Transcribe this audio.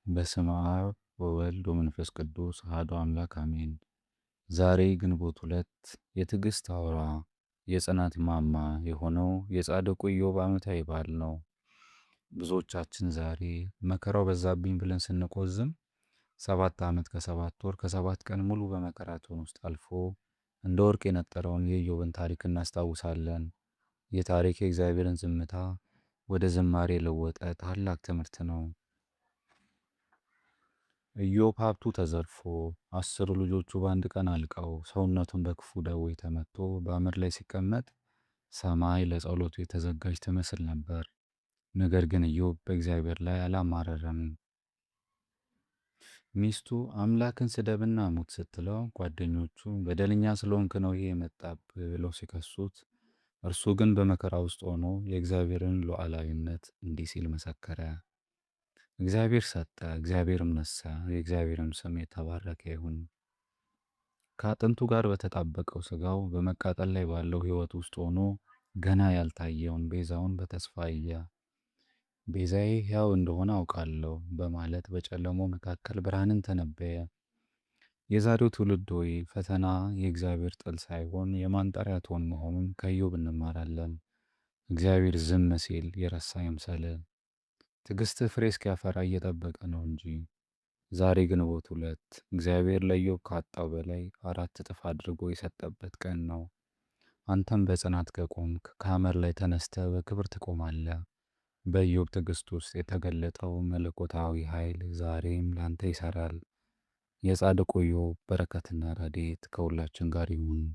በስመ አብ ወወልድ ወመንፈስ ቅዱስ አሐዱ አምላክ አሜን። ዛሬ ግንቦት 2 የትዕግሥት አውራ የጽናት ማማ የሆነው የጻድቁ ኢዮብ ዓመታዊ በዓል ነው። ብዙዎቻችን ዛሬ መከራው በዛብኝ ብለን ስንቆዝም 7 ዓመት ከ7 ወር ከ7 ቀን ሙሉ በመከራቶን ውስጥ አልፎ እንደ ወርቅ የነጠረውን የኢዮብን ታሪክ እናስታውሳለን። ይህ ታሪክ የእግዚአብሔርን ዝምታ ወደ ዝማሬ የለወጠ ታላቅ ትምህርት ነው። ኢዮብ ሀብቱ ተዘርፎ 10 ልጆቹ በአንድ ቀን አልቀው ሰውነቱን በክፉ ደዌ ተመቶ በአመድ ላይ ሲቀመጥ ሰማይ ለጸሎቱ የተዘጋጅ ትመስል ነበር። ነገር ግን ኢዮብ በእግዚአብሔር ላይ አላማረረም። ሚስቱ አምላክን ስደብና ሙት ስትለው ጓደኞቹ በደለኛ ስለሆንክ ነው ይሄ የመጣብህ ብለው ሲከሱት፣ እርሱ ግን በመከራ ውስጥ ሆኖ የእግዚአብሔርን ሉዓላዊነት እንዲህ ሲል መሰከረ። እግዚአብሔር ሰጠ፣ እግዚአብሔርም ነሳ፣ የእግዚአብሔርም ስም የተባረከ ይሁን። ከአጥንቱ ጋር በተጣበቀው ሥጋው በመቃጠል ላይ ባለው ሕይወት ውስጥ ሆኖ ገና ያልታየውን ቤዛውን በተስፋ አየ። ቤዛዬ ሕያው እንደሆነ አውቃለሁ በማለት በጨለማው መካከል ብርሃንን ተነበየ። የዛሬው ትውልድ ሆይ ፈተና የእግዚአብሔር ጥል ሳይሆን የማንጠሪያ ቶን መሆኑን ከኢዮብ እንማራለን። እግዚአብሔር ዝም ሲል የረሳ ይምሰል። ትዕግሥትህ ፍሬ እስኪያፈራ እየጠበቀ ነው እንጂ። ዛሬ ግንቦት 2 እግዚአብሔር ለኢዮብ ካጣው በላይ 4 እጥፍ አድርጎ የሰጠበት ቀን ነው። አንተም በጽናት ከቆምክ ከሐመር ላይ ተነስተህ በክብር ትቆማለህ። በኢዮብ ትዕግሥት ውስጥ የተገለጠው መለኮታዊ ኃይል ዛሬም ላንተ ይሠራል። የጻድቁ ኢዮብ በረከትና ረድኤት ከሁላችን ጋር ይሁን።